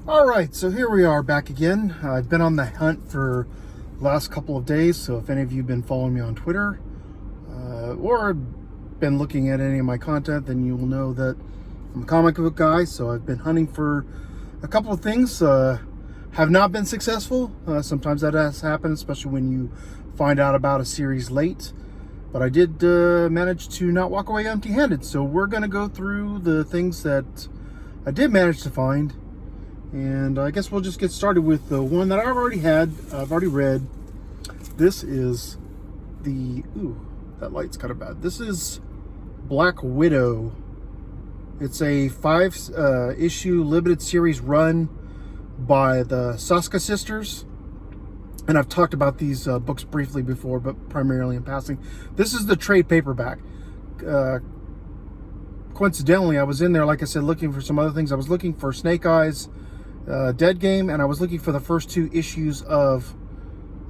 All right, so here we are back again. I've been on the hunt for the last couple of days, so if any of you have been following me on Twitter or been looking at any of my content, then you will know that I'm a comic book guy, so I've been hunting for a couple of things. Have not been successful. Sometimes that has happened, especially when you find out about a series late. But I did manage to not walk away empty-handed, so we're going to go through the things that I did manage to find. And I guess we'll just get started with the one that I've already read. This is the, ooh, that light's kind of bad. This is Black Widow. It's a 5-issue limited series run by the Soska sisters. And I've talked about these books briefly before, but primarily in passing. This is the trade paperback. Coincidentally, I was in there, like I said, looking for some other things. I was looking for Snake Eyes, Dead Game, and I was looking for the first 2 issues of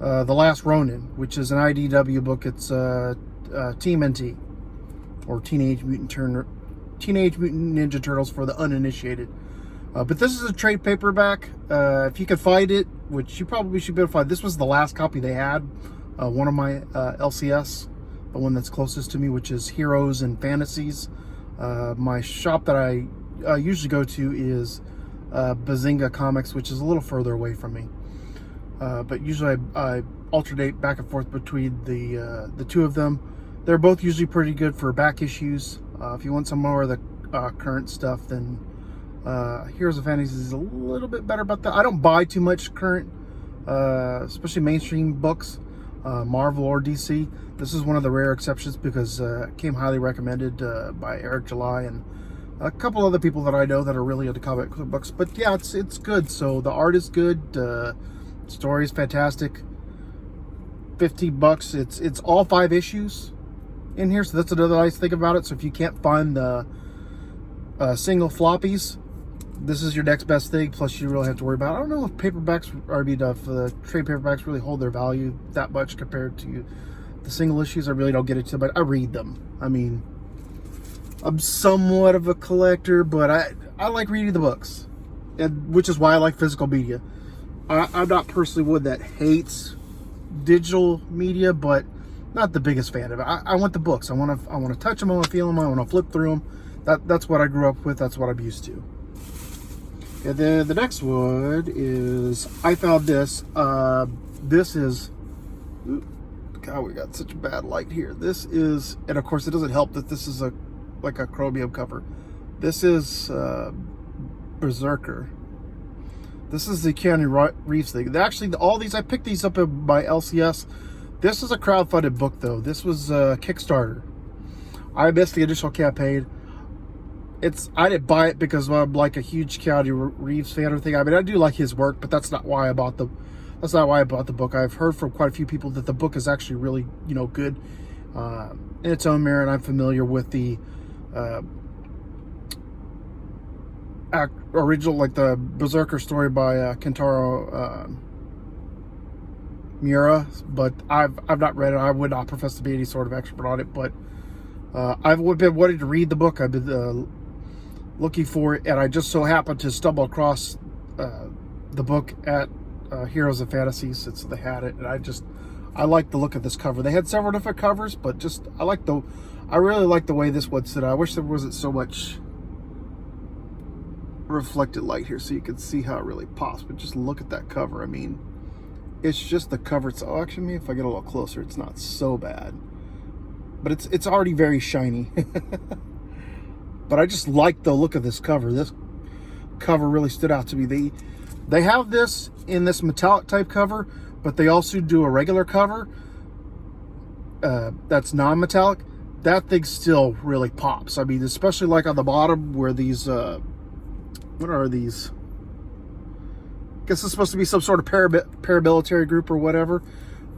The Last Ronin, which is an IDW book. It's TMNT, or Teenage Mutant Ninja Turtles for the uninitiated. But this is a trade paperback. If you can find it, which you probably should be able to find. This was the last copy they had. One of my LCS, the one that's closest to me, which is Heroes and Fantasies. My shop that I usually go to is Bazinga Comics, which is a little further away from me. But usually I alternate back and forth between the two of them. They're both usually pretty good for back issues. If you want some more of the current stuff, then Heroes of Fantasy is a little bit better about that. I don't buy too much current, especially mainstream books, Marvel or DC. This is one of the rare exceptions because it came highly recommended by Eric July and a couple other people that I know that are really into comic books. But yeah, it's good. So the art is good, story is fantastic. $15. It's all 5 issues in here, so that's another nice thing about it. So if you can't find the single floppies, this is your next best thing. Plus, you really have to worry about. I don't know if paperbacks are enough. The trade paperbacks really hold their value that much compared to the single issues. I really don't get into, but I read them. I mean, I'm somewhat of a collector, but I like reading the books, and which is why I like physical media. I'm not personally one that hates digital media, but not the biggest fan of it. I want the books. I want to touch them. I want to feel them. I want to flip through them. That's what I grew up with. That's what I'm used to. And then the next one is, I found this. This is, God, we got such a bad light here. This is, and of course it doesn't help that this is like a chromium cover. This is BRZRKR. This is the Keanu Reeves thing. Actually, all these, I picked these up in my LCS. This is a crowdfunded book, though. This was Kickstarter. I missed the initial campaign. I didn't buy it because I'm like a huge Keanu Reeves fan or thing. I mean, I do like his work, but that's not why I bought the book. I've heard from quite a few people that the book is actually really, good in its own merit. I'm familiar with the original, like the BRZRKR story by Kentaro Miura, but I've not read it. I would not profess to be any sort of expert on it, but I've been wanting to read the book. I've been looking for it, and I just so happened to stumble across the book at Heroes of Fantasy, since they had it, and I like the look of this cover. They had several different covers, but I really like the way this one stood out. I wish there wasn't so much reflected light here so you can see how it really pops, but just look at that cover. I mean, it's just the cover. So actually, if I get a little closer, it's not so bad, but it's already very shiny. But I just like the look of this cover. This cover really stood out to me. They have this in this metallic type cover, but they also do a regular cover that's non-metallic. That thing still really pops. I mean, especially like on the bottom where these what are these? I guess it's supposed to be some sort of paramilitary group or whatever.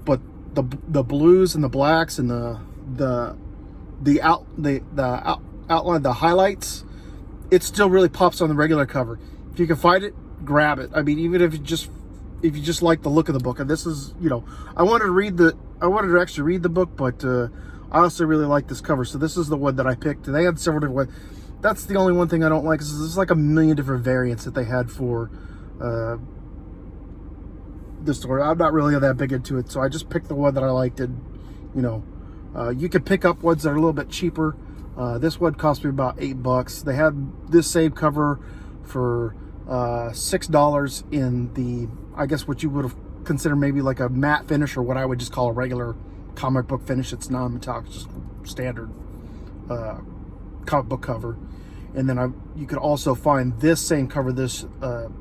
But the blues and the blacks and the outline, the highlights, it still really pops on the regular cover. If you can find it, grab it. I mean, even if you just like the look of the book. And this is, I wanted to actually read the book, but I also really like this cover. So this is the one that I picked. And they had several different ones. That's the only one thing I don't like, is there's like a million different variants that they had for the store. I'm not really that big into it, so I just picked the one that I liked. And you know, you can pick up ones that are a little bit cheaper. This one cost me about $8. They had this same cover for $6 in the, I guess what you would have considered maybe like a matte finish, or what I would just call a regular comic book finish. It's non-metallic, just standard comic book cover. And then you could also find this same cover, this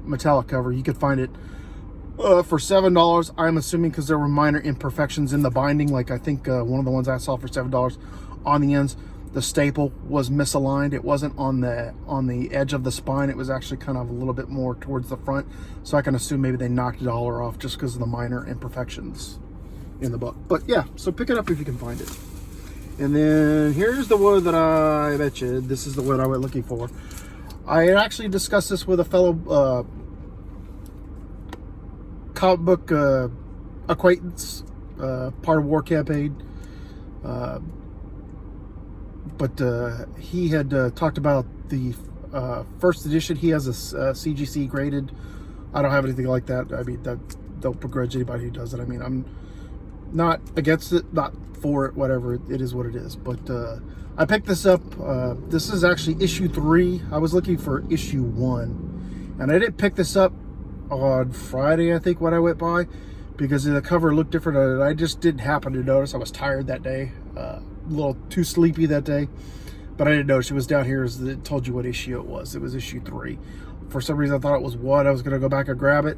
metallic cover. You could find it for $7. I'm assuming because there were minor imperfections in the binding. Like I think one of the ones I saw for $7 on the ends, the staple was misaligned. It wasn't on the edge of the spine. It was actually kind of a little bit more towards the front. So I can assume maybe they knocked $1 off just because of the minor imperfections in the book. But yeah, so pick it up if you can find it. And then here's the one that I bet you, this is the one I went looking for. I had actually discussed this with a fellow comic book acquaintance, part of War Campaign. But he had talked about the first edition. He has a CGC graded. I don't have anything like that. I mean, don't begrudge anybody who does it. I mean, I'm not against it, not for it, whatever. It is what it is. But I picked this up. This is actually issue 3. I was looking for issue 1. And I didn't pick this up on Friday, I think, when I went by, because the cover looked different. And I just didn't happen to notice. I was tired that day. A little too sleepy that day. But I didn't notice it was down here. It told you what issue it was. It was issue 3. For some reason, I thought it was 1. I was going to go back and grab it.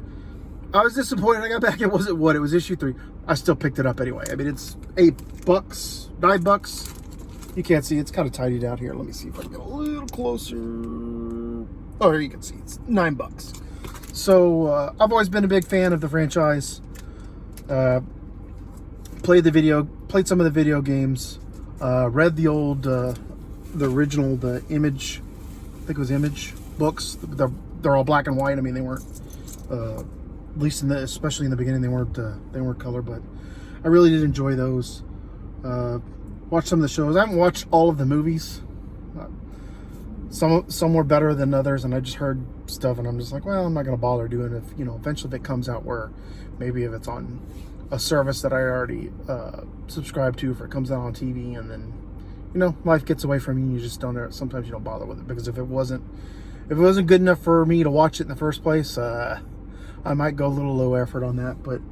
I was disappointed I got back. It wasn't 1. It was issue 3. I still picked it up anyway. I mean, it's $8, $9. You can't see. It's kind of tiny down here. Let me see if I can get a little closer. Oh, here you can see. It's $9. So, I've always been a big fan of the franchise. Played some of the video games. Read the old, the original, the Image, I think it was Image books. They're all black and white. I mean, they weren't, at least especially in the beginning, they weren't color, but I really did enjoy those. Watched some of the shows. I haven't watched all of the movies. Some were better than others, and I just heard stuff, and I'm just like, well, I'm not gonna bother doing it. If, you know, eventually if it comes out, where maybe if it's on a service that I already subscribe to, if it comes out on TV, and then, you know, life gets away from you, you just don't. Sometimes you don't bother with it, because if it wasn't good enough for me to watch it in the first place, I might go a little low effort on that. But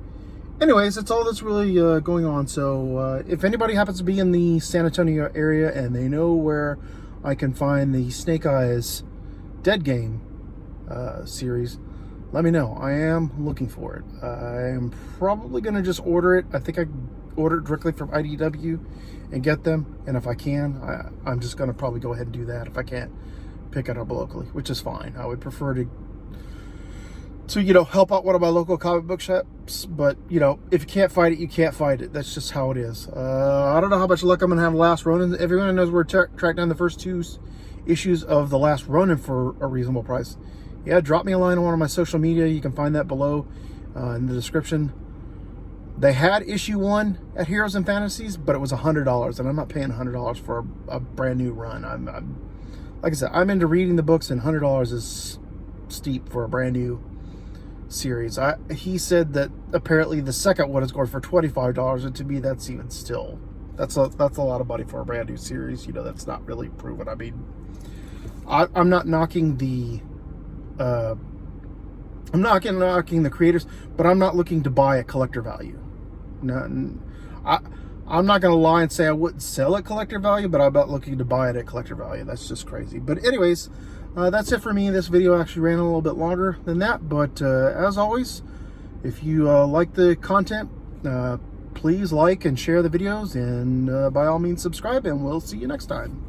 anyways, that's all that's really going on. So if anybody happens to be in the San Antonio area and they know where I can find the Snake Eyes Dead Game series, let me know. I am looking for it. I am probably going to just order it. I think I order it directly from IDW and get them. And if I can, I'm just going to probably go ahead and do that. If I can't pick it up locally, which is fine. I would prefer to you know, help out one of my local comic book shops. But, you know, if you can't find it, you can't find it. That's just how it is. I don't know how much luck I'm going to have last Ronin. Everyone knows where to track down the first 2 issues of the last Ronin for a reasonable price. Yeah, drop me a line on one of my social media. You can find that below in the description. They had issue 1 at Heroes and Fantasies, but it was $100, and I'm not paying $100 for a brand new run. I'm like I said, I'm into reading the books, and $100 is steep for a brand new series. He said that apparently the second one is going for $25, and to me, that's even still, that's a lot of money for a brand new series. You know, that's not really proven. I mean, I'm not knocking the knocking the creators, but I'm not looking to buy at collector value. No, I'm not going to lie and say I wouldn't sell at collector value, but I'm not looking to buy it at collector value. That's just crazy. But anyways, that's it for me. This video actually ran a little bit longer than that, but as always, if you like the content, please like and share the videos, and by all means subscribe, and we'll see you next time.